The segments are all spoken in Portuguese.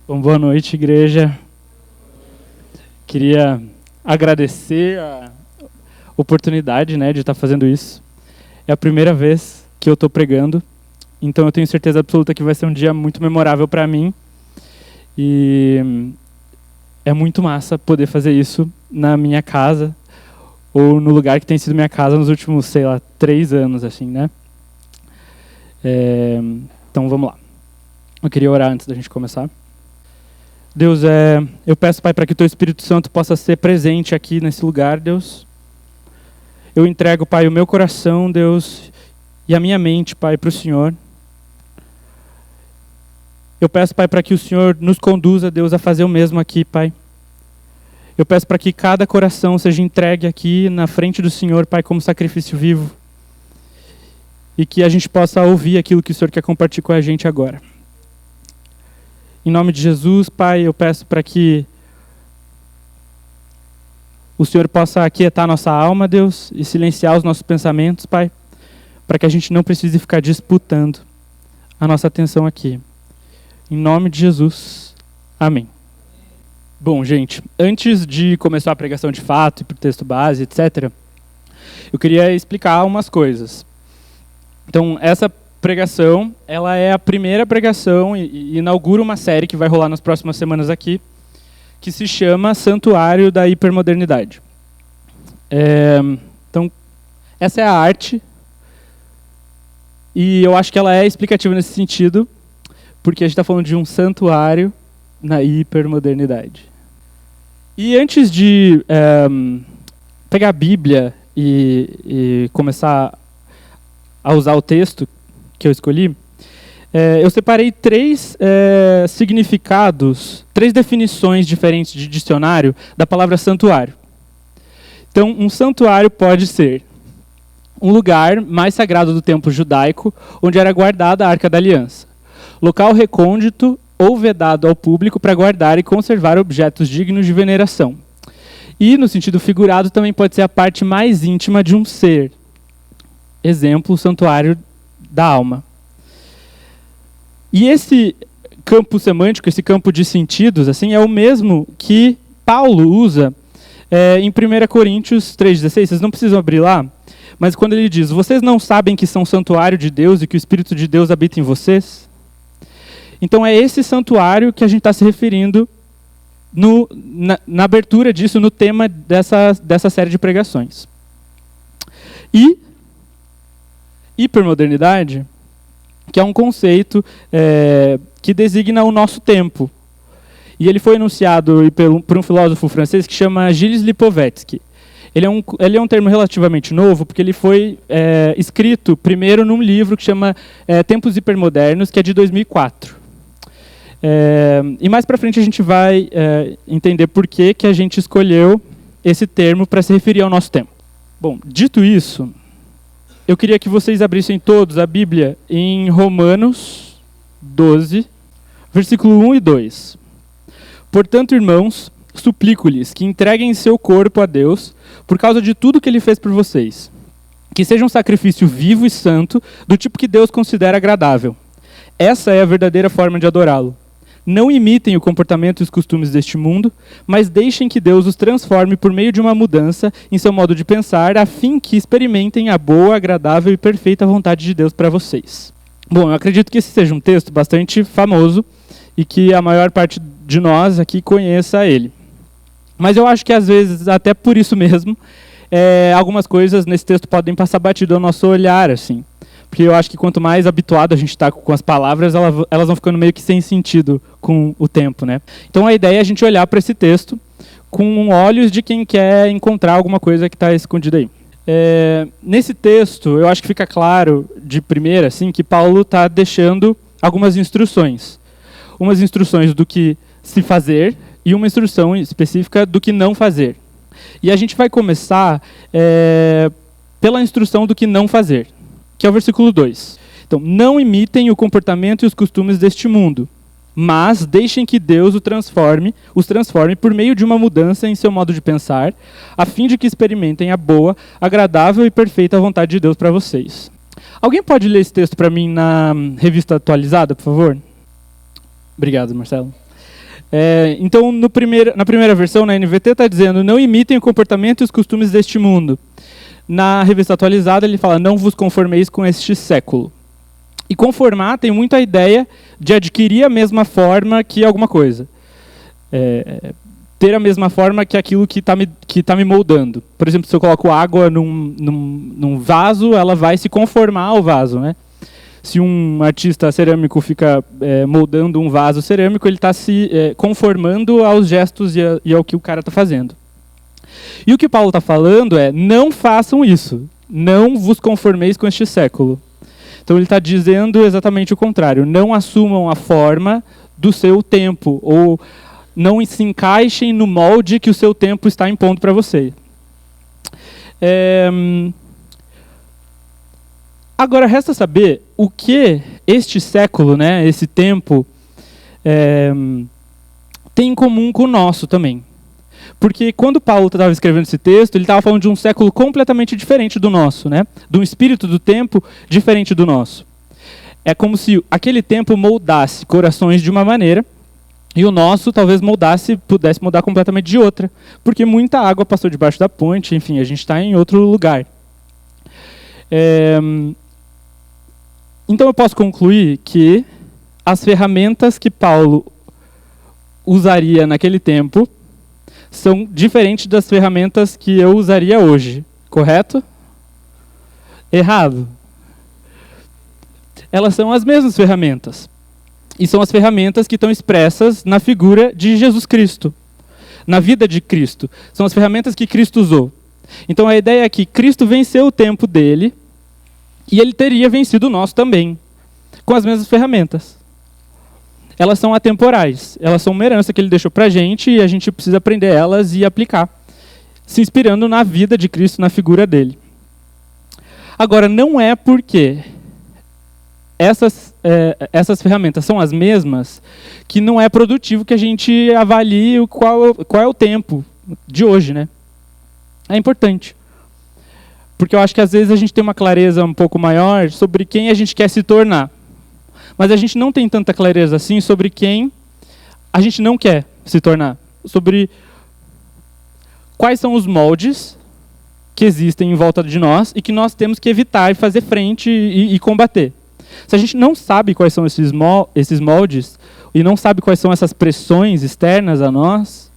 Bom, boa noite, igreja. Queria agradecer a oportunidade, de estar fazendo isso. É a primeira vez que eu estou pregando, então eu tenho certeza absoluta que vai ser um dia muito memorável para mim. E é muito massa poder fazer isso na minha casa, ou no lugar que tem sido minha casa nos últimos, 3 anos, assim, né? Então vamos lá. Eu queria orar antes da gente começar. Deus, eu peço, Pai, para que o Teu Espírito Santo possa ser presente aqui nesse lugar, Deus. Eu entrego, Pai, o meu coração, Deus, e a minha mente, Pai, para o Senhor. Eu peço, Pai, para que o Senhor nos conduza, Deus, a fazer o mesmo aqui, Pai. Eu peço para que cada coração seja entregue aqui na frente do Senhor, Pai, como sacrifício vivo. E que a gente possa ouvir aquilo que o Senhor quer compartilhar com a gente agora. Em nome de Jesus, Pai, eu peço para que o Senhor possa aquietar nossa alma, Deus, e silenciar os nossos pensamentos, Pai, para que a gente não precise ficar disputando a nossa atenção aqui. Em nome de Jesus, amém. Bom, gente, antes de começar a pregação de fato, e para o texto base, etc., eu queria explicar umas coisas. Então, essa pregação, ela é a primeira pregação e inaugura uma série que vai rolar nas próximas semanas aqui, que se chama Santuário da Hipermodernidade. Então, essa é a arte, e eu acho que ela é explicativa nesse sentido, porque a gente está falando de um santuário na hipermodernidade. E antes de pegar a Bíblia e começar a usar o texto que eu escolhi, eu separei 3 significados, 3 definições diferentes de dicionário da palavra santuário. Então, um santuário pode ser um lugar mais sagrado do templo judaico, onde era guardada a Arca da Aliança. Local recôndito ou vedado ao público para guardar e conservar objetos dignos de veneração. E, no sentido figurado, também pode ser a parte mais íntima de um ser. Exemplo, o santuário da alma. E esse campo semântico, esse campo de sentidos, assim, é o mesmo que Paulo usa em 1 Coríntios 3,16. Vocês não precisam abrir lá, mas quando ele diz, vocês não sabem que são santuário de Deus e que o Espírito de Deus habita em vocês? Então é esse santuário que a gente está se referindo na abertura disso, no tema dessa série de pregações. E hipermodernidade, que é um conceito que designa o nosso tempo. E ele foi enunciado por um filósofo francês que chama Gilles Lipovetsky. Ele é um termo relativamente novo, porque ele foi escrito primeiro num livro que chama Tempos Hipermodernos, que é de 2004. E mais para frente a gente vai entender por que a gente escolheu esse termo para se referir ao nosso tempo. Bom, dito isso, eu queria que vocês abrissem todos a Bíblia em Romanos 12, versículo 1 e 2. Portanto, irmãos, suplico-lhes que entreguem seu corpo a Deus por causa de tudo que Ele fez por vocês. Que seja um sacrifício vivo e santo, do tipo que Deus considera agradável. Essa é a verdadeira forma de adorá-lo. Não imitem o comportamento e os costumes deste mundo, mas deixem que Deus os transforme por meio de uma mudança em seu modo de pensar, a fim que experimentem a boa, agradável e perfeita vontade de Deus para vocês. Bom, eu acredito que esse seja um texto bastante famoso e que a maior parte de nós aqui conheça ele. Mas eu acho que às vezes, até por isso mesmo, algumas coisas nesse texto podem passar batido ao nosso olhar, assim. Porque eu acho que quanto mais habituado a gente está com as palavras, elas vão ficando meio que sem sentido com o tempo, né? Então a ideia é a gente olhar para esse texto com olhos de quem quer encontrar alguma coisa que está escondida aí. Nesse texto, eu acho que fica claro de primeira assim, que Paulo está deixando algumas instruções. Umas instruções do que se fazer e uma instrução específica do que não fazer. E a gente vai começar pela instrução do que não fazer, que é o versículo 2. Então, não imitem o comportamento e os costumes deste mundo, mas deixem que Deus os transforme por meio de uma mudança em seu modo de pensar, a fim de que experimentem a boa, agradável e perfeita vontade de Deus para vocês. Alguém pode ler esse texto para mim na revista atualizada, por favor? Obrigado, Marcelo. Então, na primeira versão, na NVT, está dizendo: não imitem o comportamento e os costumes deste mundo. Na revista atualizada, ele fala: não vos conformeis com este século. E conformar tem muito a ideia de adquirir a mesma forma que alguma coisa. Ter a mesma forma que aquilo que tá me moldando. Por exemplo, se eu coloco água num vaso, ela vai se conformar ao vaso, né? Se um artista cerâmico fica moldando um vaso cerâmico, ele está se conformando aos gestos e ao que o cara está fazendo. E o que Paulo está falando é: não façam isso. Não vos conformeis com este século. Então ele está dizendo exatamente o contrário. Não assumam a forma do seu tempo, ou não se encaixem no molde que o seu tempo está impondo para você. Agora, resta saber o que este século, né, esse tempo, tem em comum com o nosso também. Porque quando Paulo estava escrevendo esse texto, ele estava falando de um século completamente diferente do nosso, né? De um espírito do tempo diferente do nosso. É como se aquele tempo moldasse corações de uma maneira e o nosso talvez pudesse moldar completamente de outra. Porque muita água passou debaixo da ponte, enfim, a gente está em outro lugar. Então eu posso concluir que as ferramentas que Paulo usaria naquele tempo são diferentes das ferramentas que eu usaria hoje, correto? Errado. Elas são as mesmas ferramentas. E são as ferramentas que estão expressas na figura de Jesus Cristo, na vida de Cristo. São as ferramentas que Cristo usou. Então a ideia é que Cristo venceu o tempo dele e ele teria vencido o nosso também, com as mesmas ferramentas. Elas são atemporais, elas são uma herança que ele deixou para a gente e a gente precisa aprender elas e aplicar, se inspirando na vida de Cristo, na figura dele. Agora, não é porque essas ferramentas são as mesmas que não é produtivo que a gente avalie qual é o tempo de hoje, né? É importante. Porque eu acho que às vezes a gente tem uma clareza um pouco maior sobre quem a gente quer se tornar. Mas a gente não tem tanta clareza assim sobre quem a gente não quer se tornar. Sobre quais são os moldes que existem em volta de nós e que nós temos que evitar e fazer frente e combater. Se a gente não sabe quais são esses moldes e não sabe quais são essas pressões externas a nós,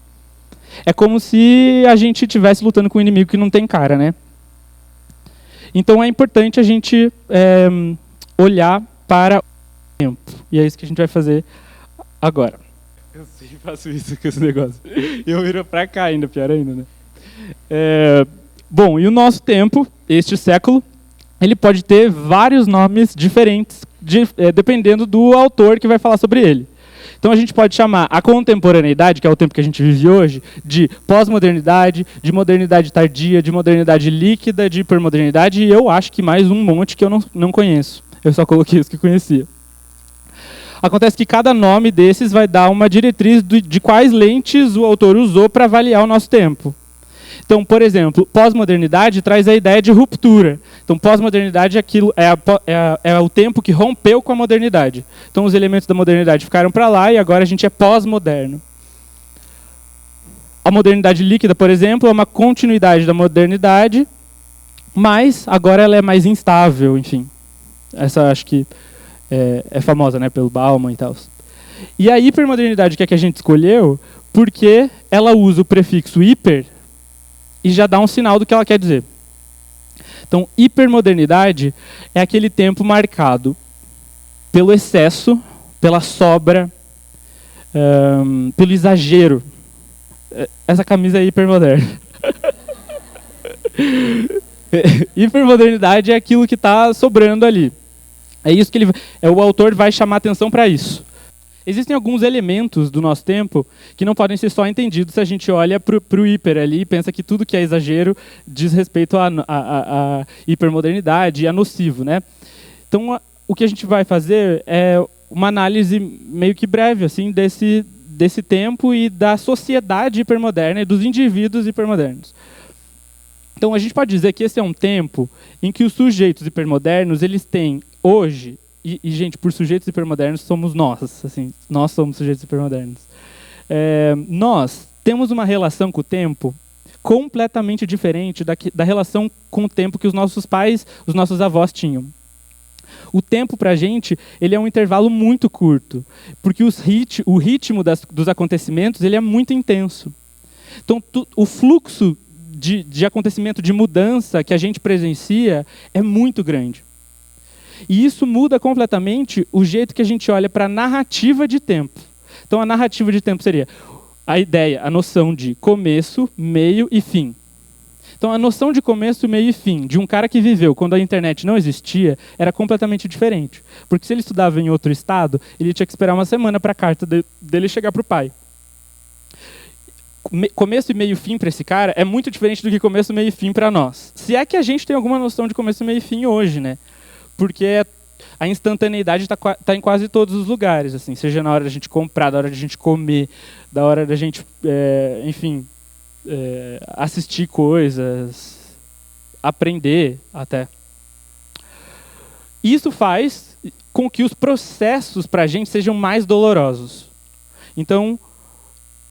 é como se a gente estivesse lutando com um inimigo que não tem cara, né? Então é importante a gente olhar para tempo. E é isso que a gente vai fazer agora. Eu sempre faço isso com esse negócio. Eu viro para cá ainda, pior ainda, né? Bom, e o nosso tempo, este século, ele pode ter vários nomes diferentes, dependendo do autor que vai falar sobre ele. Então a gente pode chamar a contemporaneidade, que é o tempo que a gente vive hoje, de pós-modernidade, de modernidade tardia, de modernidade líquida, de hipermodernidade, e eu acho que mais um monte que eu não conheço. Eu só coloquei os que conhecia. Acontece que cada nome desses vai dar uma diretriz de quais lentes o autor usou para avaliar o nosso tempo. Então, por exemplo, pós-modernidade traz a ideia de ruptura. Então, pós-modernidade é o tempo que rompeu com a modernidade. Então, os elementos da modernidade ficaram para lá e agora a gente é pós-moderno. A modernidade líquida, por exemplo, é uma continuidade da modernidade, mas agora ela é mais instável, enfim. Essa acho que é famosa, né, pelo Bauman e tal. E a hipermodernidade, que é a que a gente escolheu, porque ela usa o prefixo hiper e já dá um sinal do que ela quer dizer. Então, hipermodernidade é aquele tempo marcado pelo excesso, pela sobra, pelo exagero. Essa camisa é hipermoderna. Hipermodernidade é aquilo que está sobrando ali. É isso que o autor vai chamar atenção para isso. Existem alguns elementos do nosso tempo que não podem ser só entendidos se a gente olha para o hiper ali e pensa que tudo que é exagero diz respeito à hipermodernidade e a nocivo, né? Então, o que a gente vai fazer é uma análise meio que breve assim, desse tempo e da sociedade hipermoderna e dos indivíduos hipermodernos. Então, a gente pode dizer que esse é um tempo em que os sujeitos hipermodernos eles têm hoje, e gente, por sujeitos hipermodernos somos nós, assim, nós somos sujeitos hipermodernos. Nós temos uma relação com o tempo completamente diferente da relação com o tempo que os nossos pais, os nossos avós tinham. O tempo, para a gente, ele é um intervalo muito curto, porque o ritmo dos acontecimentos ele é muito intenso. Então, o fluxo de acontecimento, de mudança que a gente presencia é muito grande. E isso muda completamente o jeito que a gente olha para a narrativa de tempo. Então, a narrativa de tempo seria a ideia, a noção de começo, meio e fim. Então, a noção de começo, meio e fim de um cara que viveu quando a internet não existia era completamente diferente. Porque se ele estudava em outro estado, ele tinha que esperar uma semana para a carta dele chegar para o pai. Começo e meio e fim para esse cara é muito diferente do que começo, meio e fim para nós. Se é que a gente tem alguma noção de começo, meio e fim hoje, né? Porque a instantaneidade está em quase todos os lugares, assim, seja na hora da gente comprar, da hora da gente comer, da hora da gente, assistir coisas, aprender até. Isso faz com que os processos para a gente sejam mais dolorosos. Então,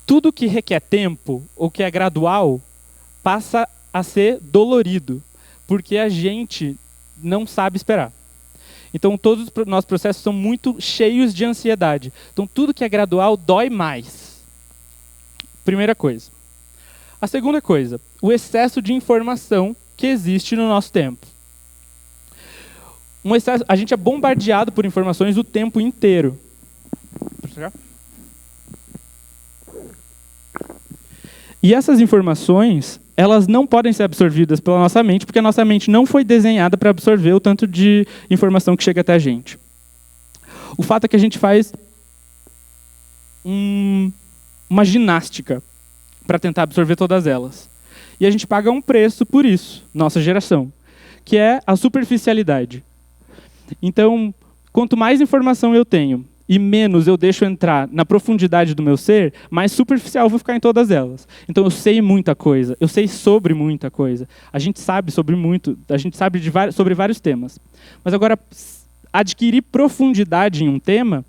tudo que requer tempo ou que é gradual passa a ser dolorido, porque a gente não sabe esperar. Então, todos os nossos processos são muito cheios de ansiedade. Então, tudo que é gradual dói mais. Primeira coisa. A segunda coisa, o excesso de informação que existe no nosso tempo. A gente é bombardeado por informações o tempo inteiro. E essas informações, elas não podem ser absorvidas pela nossa mente, porque a nossa mente não foi desenhada para absorver o tanto de informação que chega até a gente. O fato é que a gente faz uma ginástica para tentar absorver todas elas. E a gente paga um preço por isso, nossa geração, que é a superficialidade. Então, quanto mais informação eu tenho e menos eu deixo entrar na profundidade do meu ser, mais superficial eu vou ficar em todas elas. Então eu sei muita coisa, eu sei sobre muita coisa. A gente sabe sobre muito, a gente sabe sobre vários temas. Mas agora, adquirir profundidade em um tema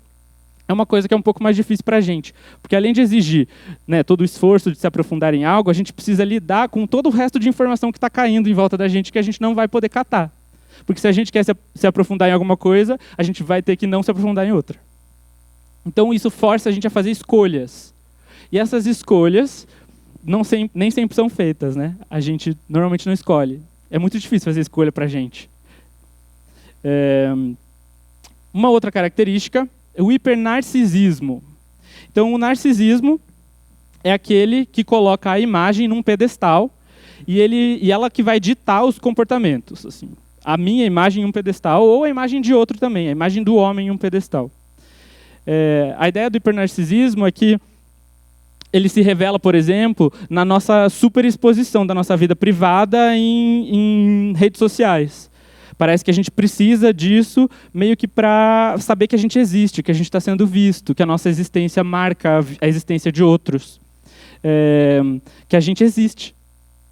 é uma coisa que é um pouco mais difícil para a gente. Porque além de exigir, né, todo o esforço de se aprofundar em algo, a gente precisa lidar com todo o resto de informação que está caindo em volta da gente que a gente não vai poder catar. Porque se a gente quer se aprofundar em alguma coisa, a gente vai ter que não se aprofundar em outra. Então isso força a gente a fazer escolhas. E essas escolhas nem sempre são feitas, né? A gente normalmente não escolhe. É muito difícil fazer escolha para a gente. Uma outra característica é o hipernarcisismo. Então o narcisismo é aquele que coloca a imagem num pedestal e ela que vai ditar os comportamentos. Assim. A minha imagem em um pedestal ou a imagem de outro também, a imagem do homem em um pedestal. A ideia do hipernarcisismo é que ele se revela, por exemplo, na nossa superexposição da nossa vida privada em redes sociais. Parece que a gente precisa disso meio que para saber que a gente existe, que a gente está sendo visto, que a nossa existência marca a existência de outros, que a gente existe.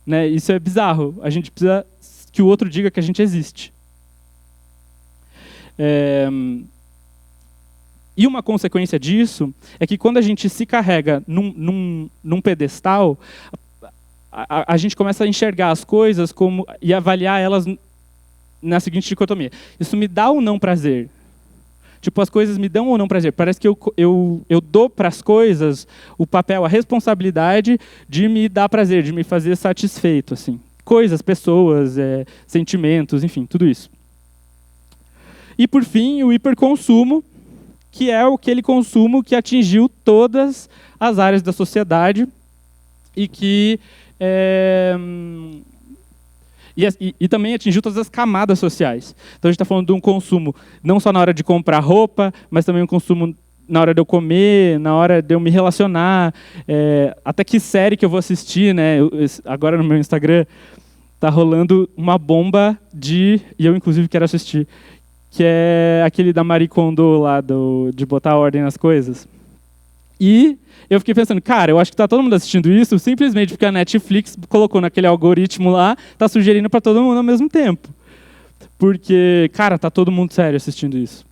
Né? Isso é bizarro. A gente precisa que o outro diga que a gente existe. E uma consequência disso é que quando a gente se carrega num pedestal, a gente começa a enxergar as coisas e avaliar elas na seguinte dicotomia. Isso me dá ou não prazer? Tipo, as coisas me dão ou não prazer? Parece que eu dou para as coisas o papel, a responsabilidade de me dar prazer, de me fazer satisfeito. Assim. Coisas, pessoas, sentimentos, enfim, tudo isso. E, por fim, o hiperconsumo, que é aquele consumo que atingiu todas as áreas da sociedade e que e também atingiu todas as camadas sociais. Então a gente está falando de um consumo não só na hora de comprar roupa, mas também um consumo na hora de eu comer, na hora de eu me relacionar, até que série que eu vou assistir, né? Agora no meu Instagram está rolando uma bomba e eu inclusive quero assistir, que é aquele da Marie Kondo lá, de botar ordem nas coisas. E eu fiquei pensando, cara, eu acho que está todo mundo assistindo isso simplesmente porque a Netflix colocou naquele algoritmo lá, está sugerindo para todo mundo ao mesmo tempo. Porque, cara, está todo mundo sério assistindo isso.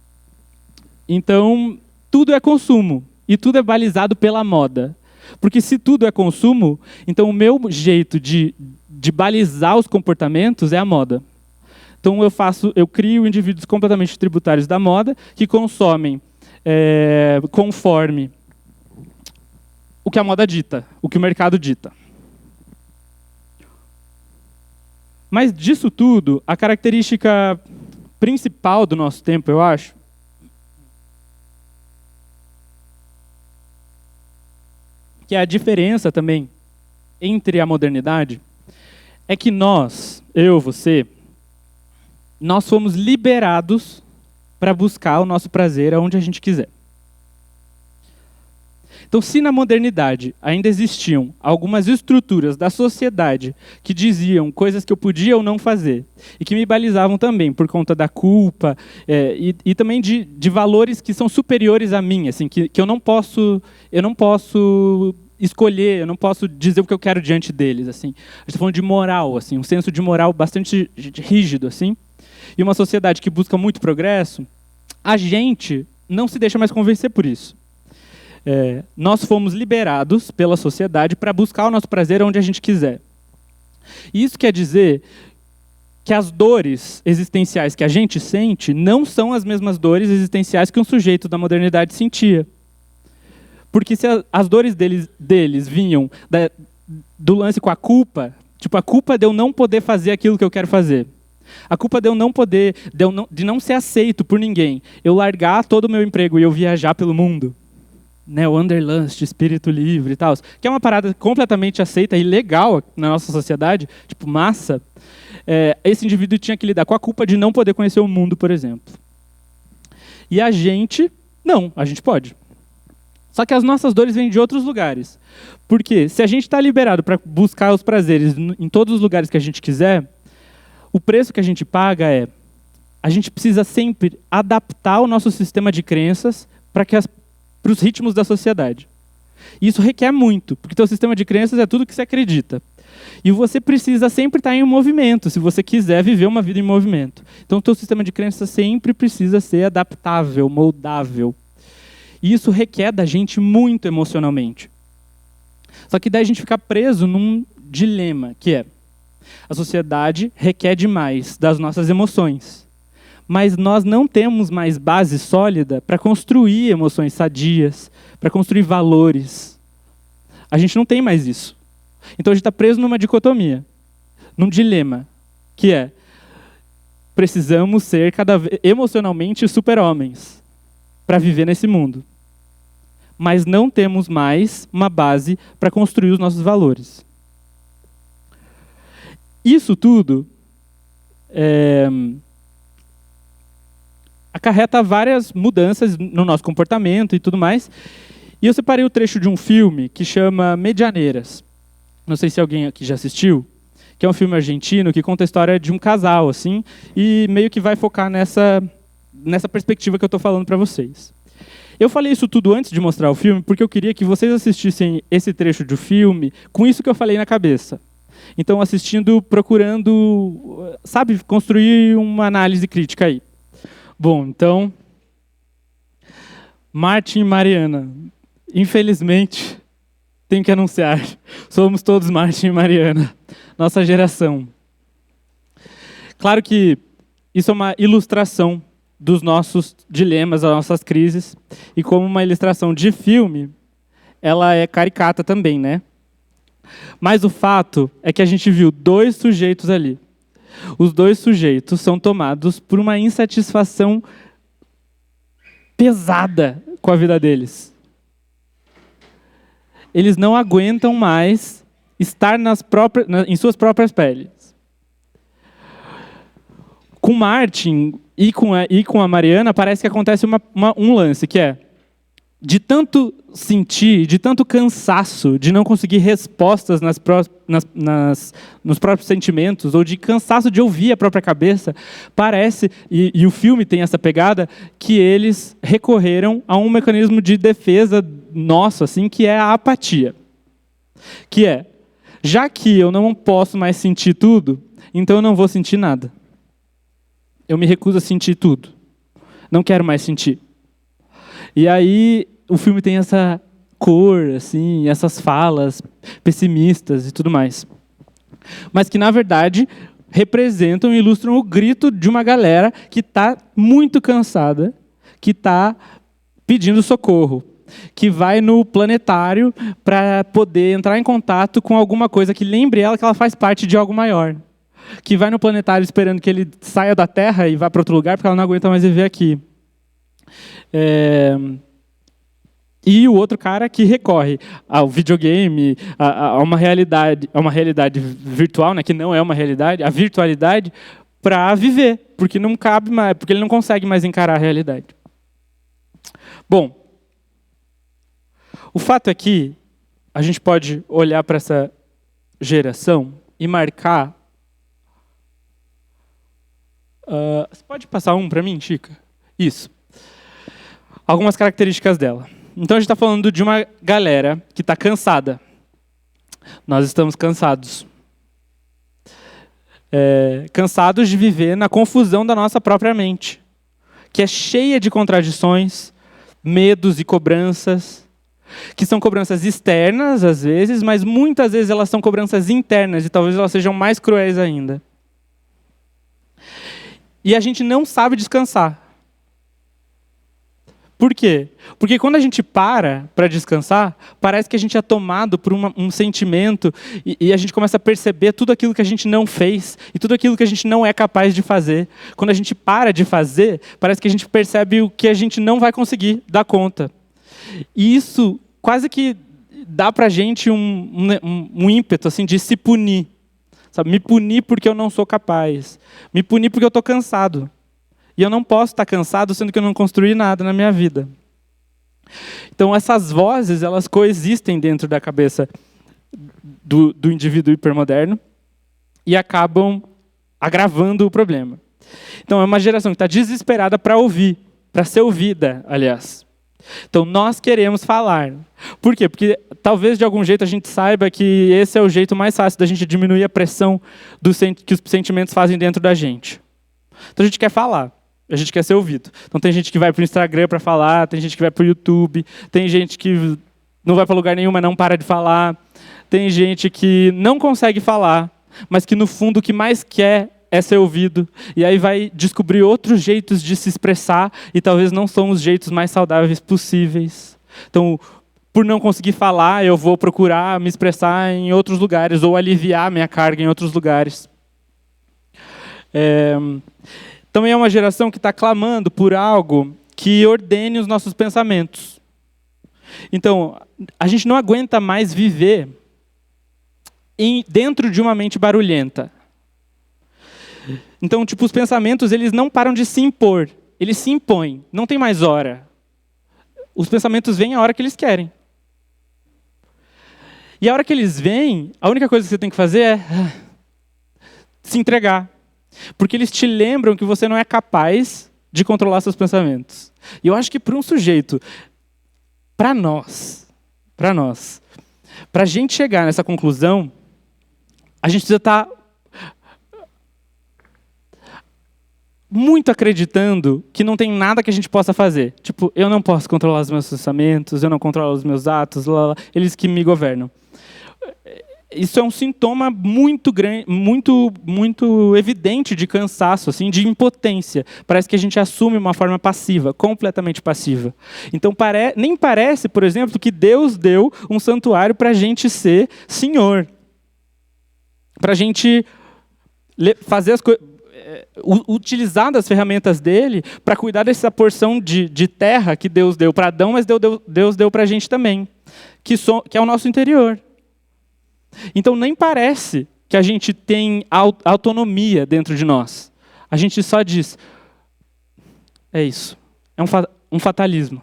Então, tudo é consumo. e tudo é balizado pela moda. Porque se tudo é consumo, então o meu jeito de balizar os comportamentos é a moda. Então eu crio indivíduos completamente tributários da moda que consomem conforme o que a moda dita, o que o mercado dita. Mas disso tudo, a característica principal do nosso tempo, eu acho, que é a diferença também entre a modernidade, é que nós, eu, você, nós fomos liberados para buscar o nosso prazer aonde a gente quiser. Então, se na modernidade ainda existiam algumas estruturas da sociedade que diziam coisas que eu podia ou não fazer, e que me balizavam também por conta da culpa, e também de valores que são superiores a mim, assim, que eu não posso escolher, eu não posso dizer o que eu quero diante deles. Assim. A gente está falando de moral, assim, um senso de moral bastante rígido. Assim, e uma sociedade que busca muito progresso, a gente não se deixa mais convencer por isso. Nós fomos liberados pela sociedade para buscar o nosso prazer onde a gente quiser. E isso quer dizer que as dores existenciais que a gente sente não são as mesmas dores existenciais que um sujeito da modernidade sentia. Porque se as dores deles vinham do lance com a culpa, tipo, a culpa de eu não poder fazer aquilo que eu quero fazer. A culpa de eu não poder, de não ser aceito por ninguém. Eu largar todo o meu emprego e eu viajar pelo mundo. Né, o Wanderlust, espírito livre e tal, que é uma parada completamente aceita e legal na nossa sociedade, tipo, massa. Esse indivíduo tinha que lidar com a culpa de não poder conhecer o mundo, por exemplo. E a gente pode. Só que as nossas dores vêm de outros lugares. Porque se a gente está liberado para buscar os prazeres em todos os lugares que a gente quiser, o preço que a gente paga a gente precisa sempre adaptar o nosso sistema de crenças para os ritmos da sociedade. E isso requer muito, porque o sistema de crenças é tudo que você acredita. E você precisa sempre estar em movimento, se você quiser viver uma vida em movimento. Então, o teu sistema de crenças sempre precisa ser adaptável, moldável. E isso requer da gente muito emocionalmente. Só que daí a gente fica preso num dilema, que é: a sociedade requer demais das nossas emoções. Mas nós não temos mais base sólida para construir emoções sadias, para construir valores. A gente não tem mais isso. Então a gente está preso numa dicotomia, num dilema, que é: precisamos ser cada vez emocionalmente super-homens para viver nesse mundo. Mas não temos mais uma base para construir os nossos valores. Isso tudo acarreta várias mudanças no nosso comportamento e tudo mais. E eu separei o trecho de um filme que chama Medianeiras. Não sei se alguém aqui já assistiu, que é um filme argentino que conta a história de um casal, assim, e meio que vai focar nessa perspectiva que eu estou falando para vocês. Eu falei isso tudo antes de mostrar o filme porque eu queria que vocês assistissem esse trecho do filme com isso que eu falei na cabeça. Então, assistindo, procurando, sabe, construir uma análise crítica aí. Bom, então, Martin e Mariana. Infelizmente, tenho que anunciar, somos todos Martin e Mariana, nossa geração. Claro que isso é uma ilustração dos nossos dilemas, das nossas crises, e como uma ilustração de filme, ela é caricata também, né? Mas o fato é que a gente viu dois sujeitos ali. Os dois sujeitos são tomados por uma insatisfação pesada com a vida deles. Eles não aguentam mais estar em suas próprias peles. Com Martin e com a Mariana, parece que acontece um lance, que é de tanto sentir, de tanto cansaço, de não conseguir respostas nos próprios sentimentos, ou de cansaço de ouvir a própria cabeça, parece, e o filme tem essa pegada, que eles recorreram a um mecanismo de defesa nosso, assim, que é a apatia. Que é, já que eu não posso mais sentir tudo, então eu não vou sentir nada. Eu me recuso a sentir tudo. Não quero mais sentir. E aí o filme tem essa cor, assim, essas falas pessimistas e tudo mais. Mas que, na verdade, representam e ilustram o grito de uma galera que está muito cansada, que está pedindo socorro, que vai no planetário para poder entrar em contato com alguma coisa que lembre ela que ela faz parte de algo maior. Que vai no planetário esperando que ele saia da Terra e vá para outro lugar porque ela não aguenta mais viver aqui. E o outro cara que recorre ao videogame, a uma realidade virtual, né, que não é uma realidade, a virtualidade, para viver, porque não cabe mais, porque ele não consegue mais encarar a realidade. Bom, o fato é que a gente pode olhar para essa geração e marcar. Você pode passar um para mim, Chica? Isso. Algumas características dela. Então a gente está falando de uma galera que está cansada. Nós estamos cansados. Cansados de viver na confusão da nossa própria mente, que é cheia de contradições, medos e cobranças, que são cobranças externas, às vezes, mas muitas vezes elas são cobranças internas, e talvez elas sejam mais cruéis ainda. E a gente não sabe descansar. Por quê? Porque quando a gente para descansar, parece que a gente é tomado por um sentimento e a gente começa a perceber tudo aquilo que a gente não fez e tudo aquilo que a gente não é capaz de fazer. Quando a gente para de fazer, parece que a gente percebe o que a gente não vai conseguir dar conta. E isso quase que dá para a gente um ímpeto assim, de se punir. Sabe? Me punir porque eu não sou capaz. Me punir porque eu estou cansado. E eu não posso estar cansado sendo que eu não construí nada na minha vida. Então essas vozes, elas coexistem dentro da cabeça do indivíduo hipermoderno e acabam agravando o problema. Então é uma geração que está desesperada para ouvir, para ser ouvida, aliás. Então nós queremos falar. Por quê? Porque talvez de algum jeito a gente saiba que esse é o jeito mais fácil da gente diminuir a pressão que os sentimentos fazem dentro da gente. Então a gente quer falar. A gente quer ser ouvido. Então tem gente que vai para o Instagram para falar, tem gente que vai para o YouTube, tem gente que não vai para lugar nenhum, mas não para de falar. Tem gente que não consegue falar, mas que no fundo o que mais quer é ser ouvido. E aí vai descobrir outros jeitos de se expressar e talvez não são os jeitos mais saudáveis possíveis. Então, por não conseguir falar, eu vou procurar me expressar em outros lugares ou aliviar minha carga em outros lugares. Também é uma geração que está clamando por algo que ordene os nossos pensamentos. Então, a gente não aguenta mais viver dentro de uma mente barulhenta. Então, os pensamentos, eles não param de se impor. Eles se impõem. Não tem mais hora. Os pensamentos vêm a hora que eles querem. E a hora que eles vêm, a única coisa que você tem que fazer é se entregar. Porque eles te lembram que você não é capaz de controlar seus pensamentos. E eu acho que para um sujeito, para a gente chegar nessa conclusão, a gente precisa estar muito acreditando que não tem nada que a gente possa fazer. Eu não posso controlar os meus pensamentos, eu não controlo os meus atos, eles que me governam. Isso é um sintoma muito grande, muito evidente de cansaço, assim, de impotência. Parece que a gente assume uma forma passiva, completamente passiva. Então nem parece, por exemplo, que Deus deu um santuário para a gente ser senhor, para a gente fazer as coisas, utilizar das ferramentas dele para cuidar dessa porção de terra que Deus deu para Adão, mas Deus deu para a gente também, que é o nosso interior. Então nem parece que a gente tem autonomia dentro de nós. A gente só diz, é isso. É um fatalismo.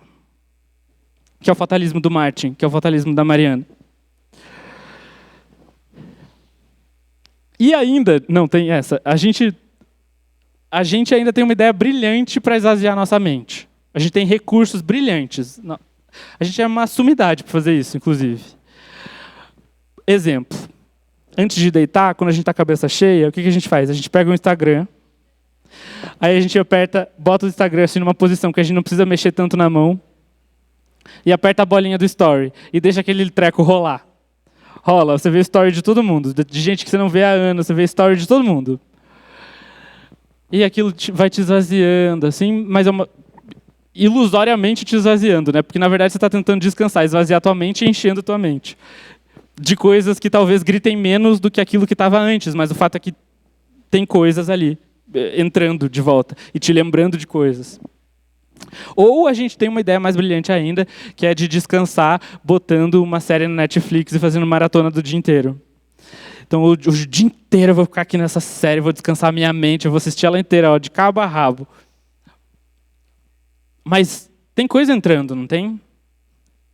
Que é o fatalismo do Martin, que é o fatalismo da Mariana. E ainda, não tem essa, a gente ainda tem uma ideia brilhante para esvaziar nossa mente. A gente tem recursos brilhantes. A gente é uma sumidade para fazer isso, inclusive. Exemplo. Antes de deitar, quando a gente está com a cabeça cheia, o que a gente faz? A gente pega o Instagram, aí a gente bota o Instagram assim numa posição que a gente não precisa mexer tanto na mão, e aperta a bolinha do story e deixa aquele treco rolar. Rola, você vê story de todo mundo, de gente que você não vê há anos, você vê story de todo mundo. E aquilo vai te esvaziando, assim, mas ilusoriamente te esvaziando, né? Porque na verdade você está tentando descansar, esvaziar a tua mente e enchendo a tua mente de coisas que talvez gritem menos do que aquilo que estava antes, mas o fato é que tem coisas ali entrando de volta e te lembrando de coisas. Ou a gente tem uma ideia mais brilhante ainda, que é de descansar botando uma série no Netflix e fazendo maratona do dia inteiro. Então, o dia inteiro eu vou ficar aqui nessa série, vou descansar a minha mente, eu vou assistir ela inteira, ó, de cabo a rabo. Mas tem coisa entrando, não tem?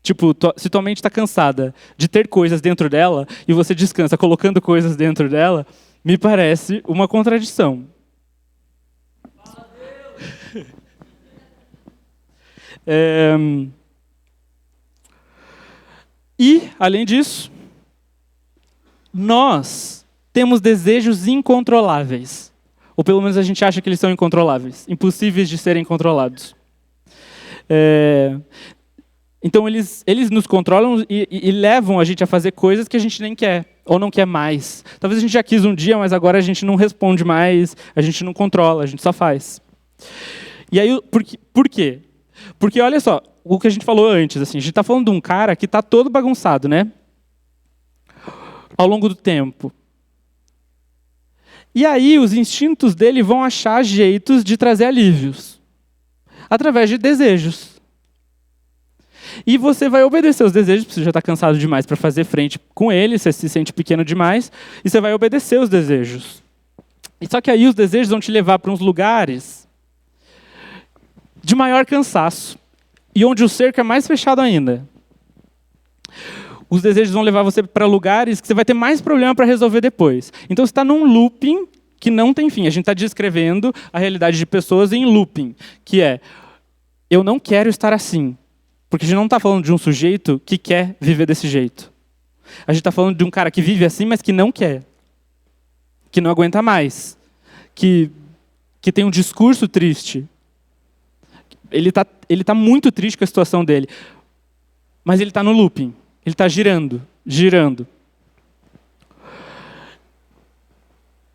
Tipo, se tua mente está cansada de ter coisas dentro dela e você descansa colocando coisas dentro dela, me parece uma contradição. E, além disso, nós temos desejos incontroláveis. Ou pelo menos a gente acha que eles são incontroláveis, impossíveis de serem controlados. Então eles nos controlam e levam a gente a fazer coisas que a gente nem quer, ou não quer mais. Talvez a gente já quis um dia, mas agora a gente não responde mais, a gente não controla, a gente só faz. E aí, por quê? Porque olha só, o que a gente falou antes, assim, a gente está falando de um cara que está todo bagunçado, né? Ao longo do tempo. E aí os instintos dele vão achar jeitos de trazer alívios, através de desejos. E você vai obedecer os desejos, porque você já está cansado demais para fazer frente com ele, você se sente pequeno demais, e você vai obedecer os desejos. E só que aí os desejos vão te levar para uns lugares de maior cansaço, e onde o cerco é mais fechado ainda. Os desejos vão levar você para lugares que você vai ter mais problema para resolver depois. Então você está num looping que não tem fim. A gente está descrevendo a realidade de pessoas em looping, que é, eu não quero estar assim. Porque a gente não está falando de um sujeito que quer viver desse jeito. A gente está falando de um cara que vive assim, mas que não quer. Que não aguenta mais. Que tem um discurso triste. Ele tá muito triste com a situação dele. Mas ele está no looping. Ele está girando, girando.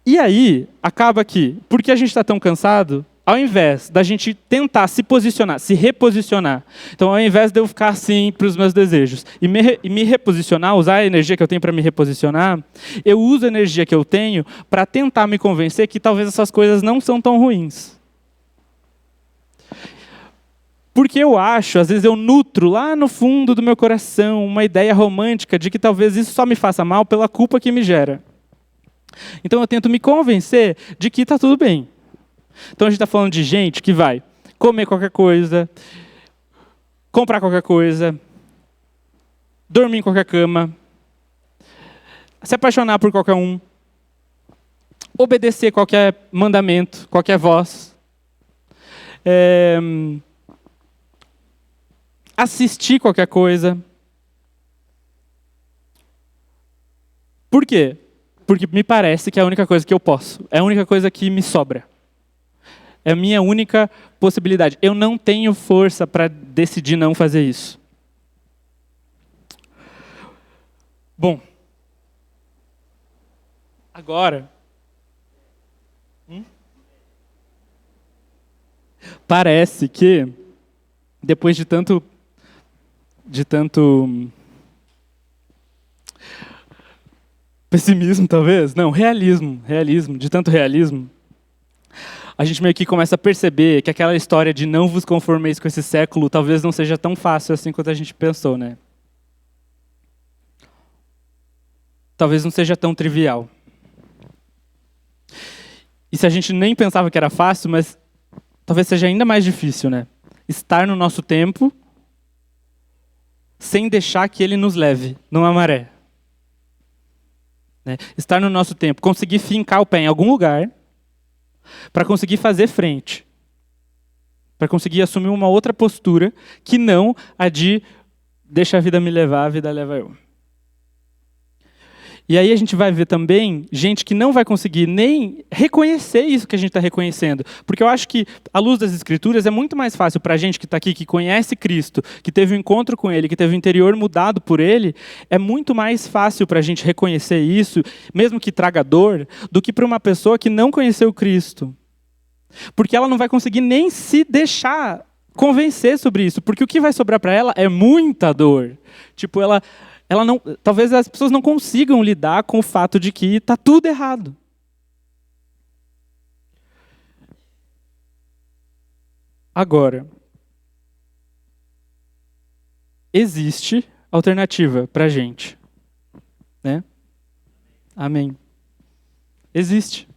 E aí, acaba que, porque a gente está tão cansado, ao invés da gente tentar se posicionar, se reposicionar, então ao invés de eu ficar assim para os meus desejos e me reposicionar, usar a energia que eu tenho para me reposicionar, eu uso a energia que eu tenho para tentar me convencer que talvez essas coisas não são tão ruins. Porque eu acho, às vezes eu nutro lá no fundo do meu coração uma ideia romântica de que talvez isso só me faça mal pela culpa que me gera. Então eu tento me convencer de que está tudo bem. Então a gente está falando de gente que vai comer qualquer coisa, comprar qualquer coisa, dormir em qualquer cama, se apaixonar por qualquer um, obedecer qualquer mandamento, qualquer voz, assistir qualquer coisa. Por quê? Porque me parece que é a única coisa que eu posso. É a única coisa que me sobra. É a minha única possibilidade. Eu não tenho força para decidir não fazer isso. Bom. Agora. Parece que, depois de tanto pessimismo, talvez? Não, realismo, de tanto realismo, a gente meio que começa a perceber que aquela história de não vos conformeis com esse século talvez não seja tão fácil assim quanto a gente pensou, né? Talvez não seja tão trivial. E se a gente nem pensava que era fácil, mas talvez seja ainda mais difícil, né? Estar no nosso tempo sem deixar que ele nos leve numa maré. Né? Estar no nosso tempo, conseguir fincar o pé em algum lugar para conseguir fazer frente. Para conseguir assumir uma outra postura que não a de deixa a vida me levar, a vida leva eu. E aí a gente vai ver também gente que não vai conseguir nem reconhecer isso que a gente está reconhecendo. Porque eu acho que, à luz das Escrituras, é muito mais fácil para a gente que está aqui, que conhece Cristo, que teve um encontro com Ele, que teve o interior mudado por Ele, é muito mais fácil para a gente reconhecer isso, mesmo que traga dor, do que para uma pessoa que não conheceu Cristo. Porque ela não vai conseguir nem se deixar convencer sobre isso, porque o que vai sobrar para ela é muita dor. Tipo, ela não, talvez as pessoas não consigam lidar com o fato de que está tudo errado. Agora, existe alternativa para a gente, né? Amém. Existe.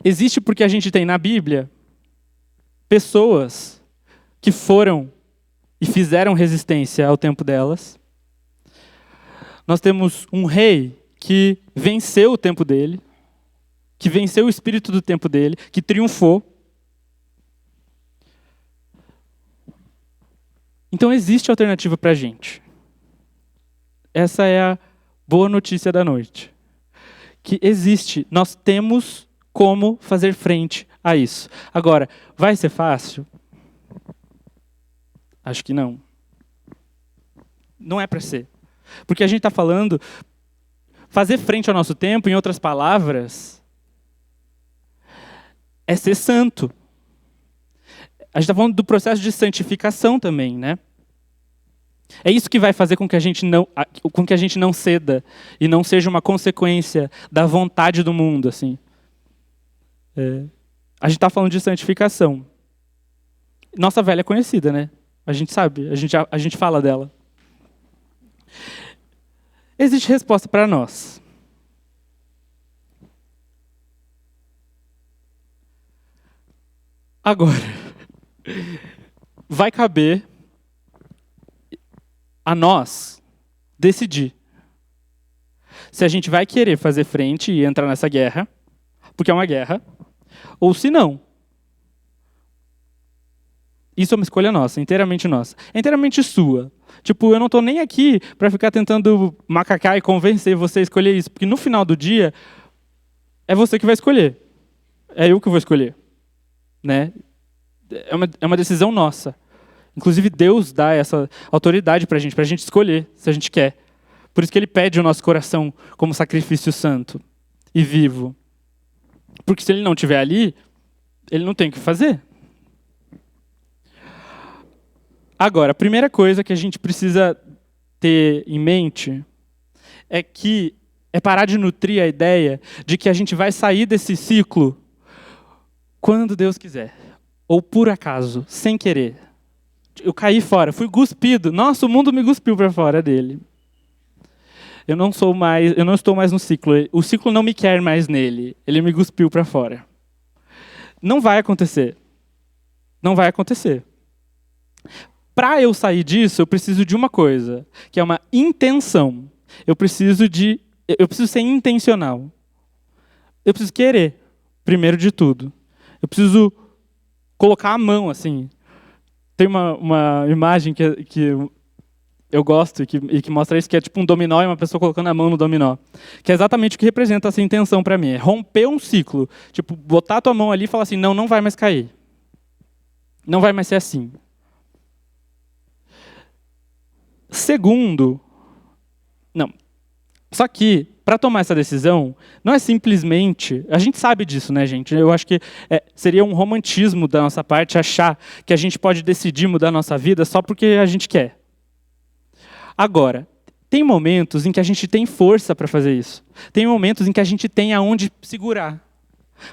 Existe porque a gente tem na Bíblia pessoas que foram e fizeram resistência ao tempo delas. Nós temos um rei que venceu o tempo dele, que venceu o espírito do tempo dele, que triunfou. Então existe alternativa para a gente. Essa é a boa notícia da noite. Que existe, nós temos como fazer frente a isso. Agora, vai ser fácil? Acho que não. Não é para ser. Porque a gente está falando, fazer frente ao nosso tempo, em outras palavras, é ser santo. A gente está falando do processo de santificação também, né? É isso que vai fazer com que a gente não ceda e não seja uma consequência da vontade do mundo, assim. A gente está falando de santificação. Nossa velha é conhecida, né? A gente sabe, a gente fala dela. Existe resposta para nós. Agora, vai caber a nós decidir se a gente vai querer fazer frente e entrar nessa guerra, porque é uma guerra, ou se não. Isso é uma escolha nossa, inteiramente nossa. É inteiramente sua. Tipo, eu não estou nem aqui para ficar tentando macacar e convencer você a escolher isso, porque no final do dia, é você que vai escolher. É eu que vou escolher. Né? É uma decisão nossa. Inclusive, Deus dá essa autoridade para a gente escolher se a gente quer. Por isso que Ele pede o nosso coração como sacrifício santo e vivo. Porque se Ele não estiver ali, Ele não tem o que fazer. Agora, a primeira coisa que a gente precisa ter em mente é parar de nutrir a ideia de que a gente vai sair desse ciclo quando Deus quiser. Ou por acaso, sem querer. Eu caí fora, fui cuspido. Nossa, o mundo me cuspiu para fora dele. Eu não estou mais no ciclo. O ciclo não me quer mais nele. Ele me cuspiu para fora. Não vai acontecer. Não vai acontecer. Para eu sair disso, eu preciso de uma coisa, que é uma intenção. Eu preciso ser intencional. Eu preciso querer, primeiro de tudo. Eu preciso colocar a mão, assim. Tem uma imagem que eu gosto e que mostra isso, que é tipo um dominó e uma pessoa colocando a mão no dominó. Que é exatamente o que representa essa intenção para mim. É romper um ciclo. Tipo, botar a tua mão ali e falar assim, não vai mais cair. Não vai mais ser assim. Segundo, só que, para tomar essa decisão, não é simplesmente... A gente sabe disso, né, gente? Eu acho que seria um romantismo da nossa parte achar que a gente pode decidir mudar a nossa vida só porque a gente quer. Agora, tem momentos em que a gente tem força para fazer isso. Tem momentos em que a gente tem aonde segurar.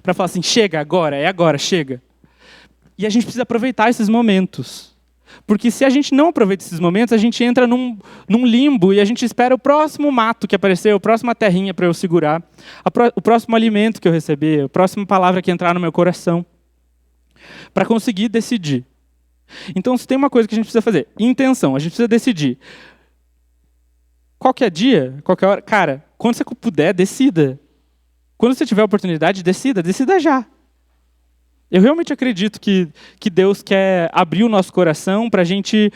Para falar assim, chega agora, é agora, chega. E a gente precisa aproveitar esses momentos. Porque se a gente não aproveita esses momentos, a gente entra num limbo e a gente espera o próximo mato que aparecer, a próxima terrinha para eu segurar, o próximo alimento que eu receber, a próxima palavra que entrar no meu coração, para conseguir decidir. Então, se tem uma coisa que a gente precisa fazer, intenção, a gente precisa decidir. Qualquer dia, qualquer hora, cara, quando você puder, decida. Quando você tiver a oportunidade, decida já. Eu realmente acredito que Deus quer abrir o nosso coração para a gente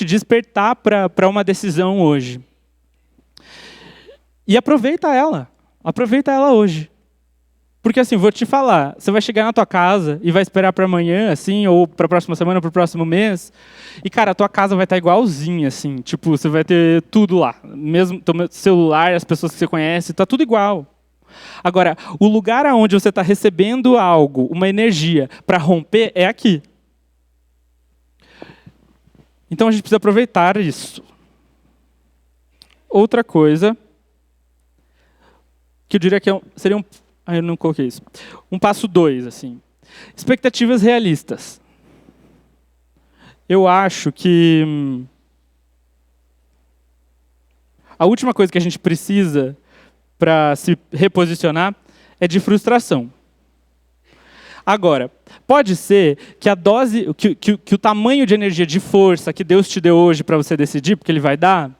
despertar para uma decisão hoje. E aproveita ela hoje. Porque assim, vou te falar, você vai chegar na tua casa e vai esperar para amanhã, assim, ou para a próxima semana, para o próximo mês, e cara, a tua casa vai estar igualzinha, assim, tipo, você vai ter tudo lá, mesmo teu celular, as pessoas que você conhece, tá tudo igual. Agora, o lugar aonde você está recebendo algo, uma energia, para romper, é aqui. Então a gente precisa aproveitar isso. Outra coisa, que eu diria que seria um... eu não coloquei isso. Um passo 2, assim. Expectativas realistas. Eu acho que a última coisa que a gente precisa para se reposicionar é de frustração. Agora, pode ser que a dose, que o tamanho de energia, de força que Deus te deu hoje para você decidir, porque Ele vai dar,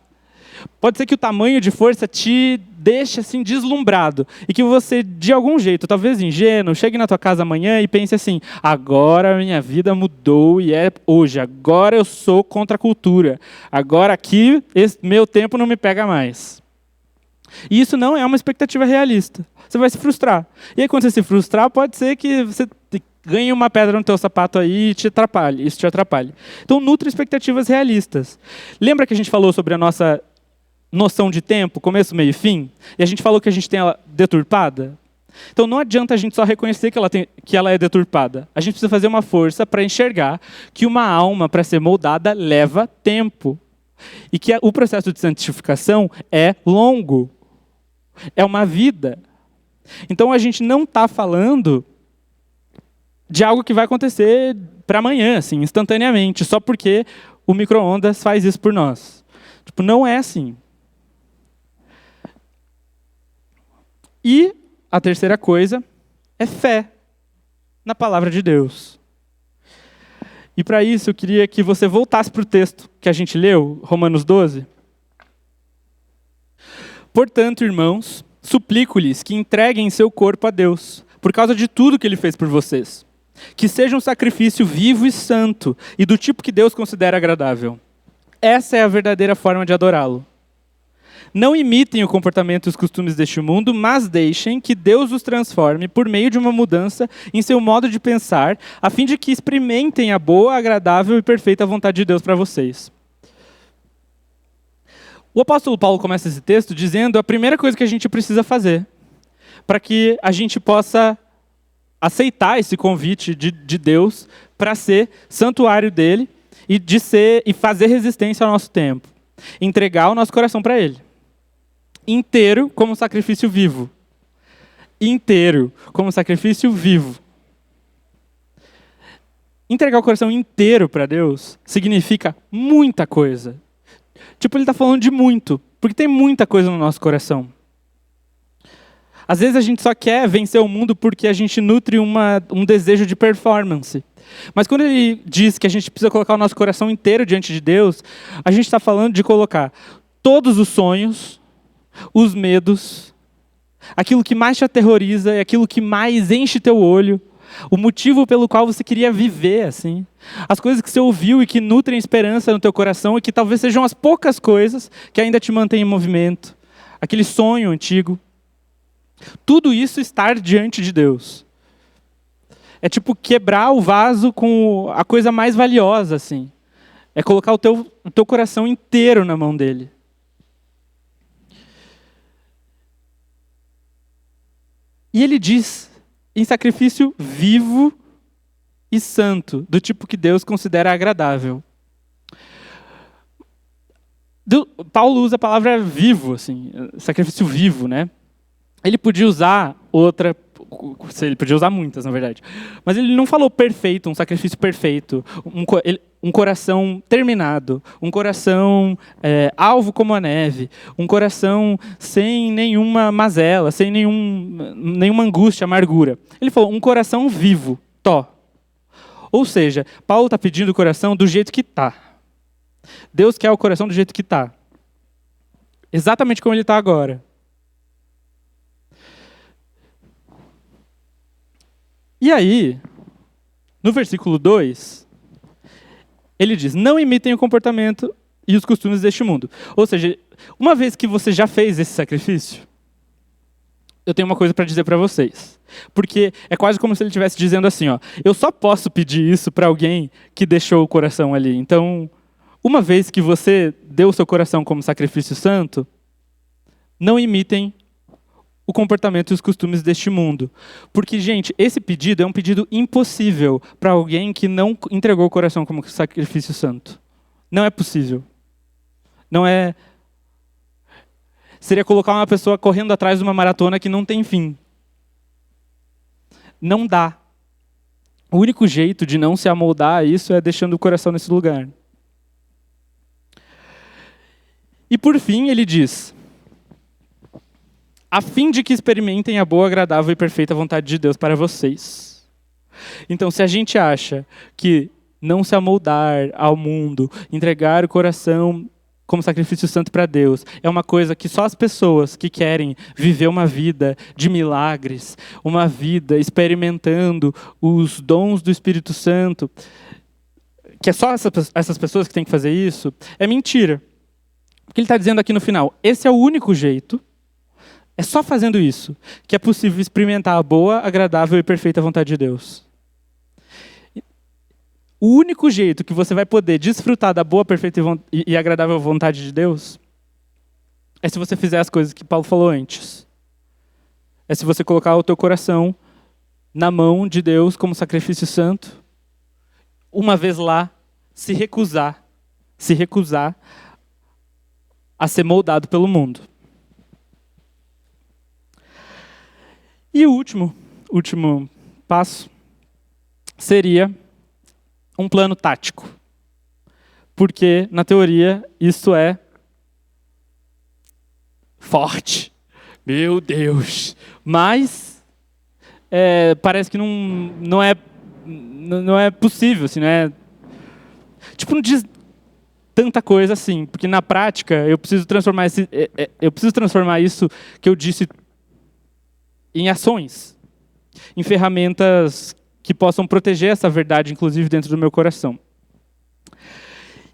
pode ser que o tamanho de força te deixe assim deslumbrado e que você, de algum jeito, talvez ingênuo, chegue na tua casa amanhã e pense assim: agora a minha vida mudou e é hoje. Agora eu sou contra a cultura. Agora aqui meu tempo não me pega mais. E isso não é uma expectativa realista. Você vai se frustrar. E aí quando você se frustrar, pode ser que você ganhe uma pedra no teu sapato aí e isso te atrapalhe. Então nutre expectativas realistas. Lembra que a gente falou sobre a nossa noção de tempo, começo, meio e fim, e a gente falou que a gente tem ela deturpada? Então não adianta a gente só reconhecer que ela é deturpada. A gente precisa fazer uma força para enxergar que uma alma, para ser moldada, leva tempo. E que o processo de santificação é longo. É uma vida. Então a gente não está falando de algo que vai acontecer para amanhã, assim, instantaneamente, só porque o micro-ondas faz isso por nós. Tipo, não é assim. E a terceira coisa é fé na palavra de Deus. E para isso eu queria que você voltasse para o texto que a gente leu, Romanos 12. Portanto, irmãos, suplico-lhes que entreguem seu corpo a Deus, por causa de tudo que Ele fez por vocês. Que seja um sacrifício vivo e santo, e do tipo que Deus considera agradável. Essa é a verdadeira forma de adorá-lo. Não imitem o comportamento e os costumes deste mundo, mas deixem que Deus os transforme por meio de uma mudança em seu modo de pensar, a fim de que experimentem a boa, agradável e perfeita vontade de Deus para vocês. O apóstolo Paulo começa esse texto dizendo a primeira coisa que a gente precisa fazer para que a gente possa aceitar esse convite de Deus para ser santuário dele e fazer resistência ao nosso tempo. Entregar o nosso coração para Ele. Inteiro como sacrifício vivo. Inteiro como sacrifício vivo. Entregar o coração inteiro para Deus significa muita coisa. Tipo, ele está falando de muito, porque tem muita coisa no nosso coração. Às vezes a gente só quer vencer o mundo porque a gente nutre um desejo de performance. Mas quando ele diz que a gente precisa colocar o nosso coração inteiro diante de Deus, a gente está falando de colocar todos os sonhos, os medos, aquilo que mais te aterroriza e aquilo que mais enche teu olho, o motivo pelo qual você queria viver, assim, as coisas que você ouviu e que nutrem esperança no teu coração e que talvez sejam as poucas coisas que ainda te mantêm em movimento, aquele sonho antigo. Tudo isso estar diante de Deus. É tipo quebrar o vaso com a coisa mais valiosa, assim. É colocar o teu coração inteiro na mão dele. E ele diz, em sacrifício vivo e santo, do tipo que Deus considera agradável. Paulo usa a palavra vivo, assim, sacrifício vivo, né? Ele podia usar ele podia usar muitas, na verdade. Mas ele não falou perfeito, um sacrifício perfeito, um coração terminado, um coração alvo como a neve, um coração sem nenhuma mazela, sem nenhuma angústia, amargura. Ele falou um coração vivo, Ou seja, Paulo está pedindo o coração do jeito que está. Deus quer o coração do jeito que está. Exatamente como ele está agora. E aí, no versículo 2, ele diz, não imitem o comportamento e os costumes deste mundo. Ou seja, uma vez que você já fez esse sacrifício, eu tenho uma coisa para dizer para vocês. Porque é quase como se ele estivesse dizendo assim, ó, eu só posso pedir isso para alguém que deixou o coração ali. Então, uma vez que você deu o seu coração como sacrifício santo, não imitem o comportamento e os costumes deste mundo. Porque, gente, esse pedido é um pedido impossível para alguém que não entregou o coração como sacrifício santo. Não é possível. Não é... Seria colocar uma pessoa correndo atrás de uma maratona que não tem fim. Não dá. O único jeito de não se amoldar a isso é deixando o coração nesse lugar. E por fim, ele diz: a fim de que experimentem a boa, agradável e perfeita vontade de Deus para vocês. Então, se a gente acha que não se amoldar ao mundo, entregar o coração como sacrifício santo para Deus, é uma coisa que só as pessoas que querem viver uma vida de milagres, uma vida experimentando os dons do Espírito Santo, que é só essas pessoas que têm que fazer isso, é mentira. Porque ele está dizendo aqui no final, esse é o único jeito, é só fazendo isso, que é possível experimentar a boa, agradável e perfeita vontade de Deus. O único jeito que você vai poder desfrutar da boa, perfeita e agradável vontade de Deus é se você fizer as coisas que Paulo falou antes. É se você colocar o teu coração na mão de Deus como sacrifício santo, uma vez lá, se recusar a ser moldado pelo mundo. E o último passo seria um plano tático. Porque, na teoria, isso é forte. Meu Deus! Mas parece que não é possível, assim, não diz tanta coisa assim, porque na prática eu preciso transformar isso que eu disse em ações, em ferramentas que possam proteger essa verdade, inclusive dentro do meu coração.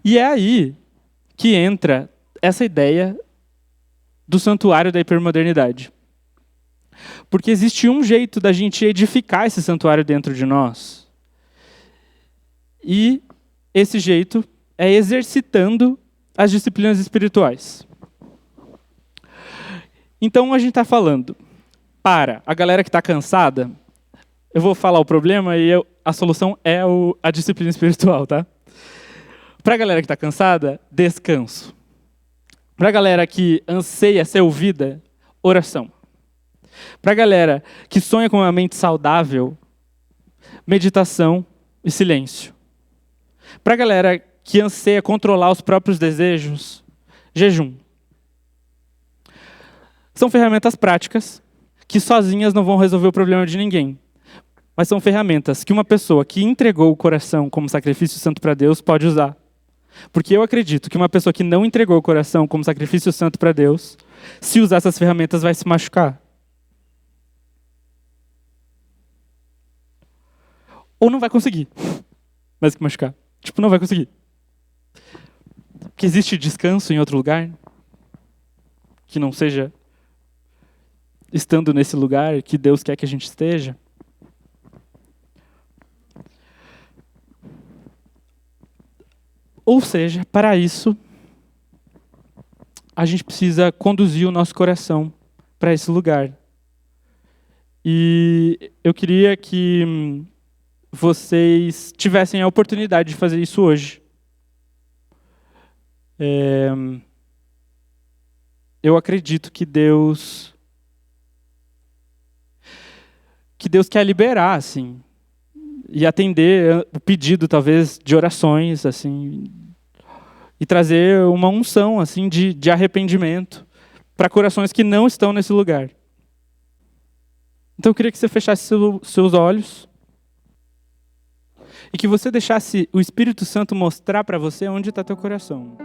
E é aí que entra essa ideia do santuário da hipermodernidade. Porque existe um jeito da gente edificar esse santuário dentro de nós. E esse jeito é exercitando as disciplinas espirituais. Então a gente está falando, para a galera que está cansada, eu vou falar o problema e a solução é a disciplina espiritual, tá? Para a galera que está cansada, descanso. Para a galera que anseia ser ouvida, oração. Para a galera que sonha com uma mente saudável, meditação e silêncio. Para a galera que anseia controlar os próprios desejos, jejum. São ferramentas práticas que sozinhas não vão resolver o problema de ninguém. Mas são ferramentas que uma pessoa que entregou o coração como sacrifício santo para Deus pode usar. Porque eu acredito que uma pessoa que não entregou o coração como sacrifício santo para Deus, se usar essas ferramentas, vai se machucar. Ou não vai conseguir. Mais que machucar. Não vai conseguir. Porque existe descanso em outro lugar que não seja estando nesse lugar que Deus quer que a gente esteja. Ou seja, para isso, a gente precisa conduzir o nosso coração para esse lugar. E eu queria que vocês tivessem a oportunidade de fazer isso hoje. Eu acredito que Deus quer liberar, assim, e atender o pedido, talvez, de orações, assim, e trazer uma unção, assim, de arrependimento para corações que não estão nesse lugar. Então eu queria que você fechasse seus olhos e que você deixasse o Espírito Santo mostrar para você onde está teu coração.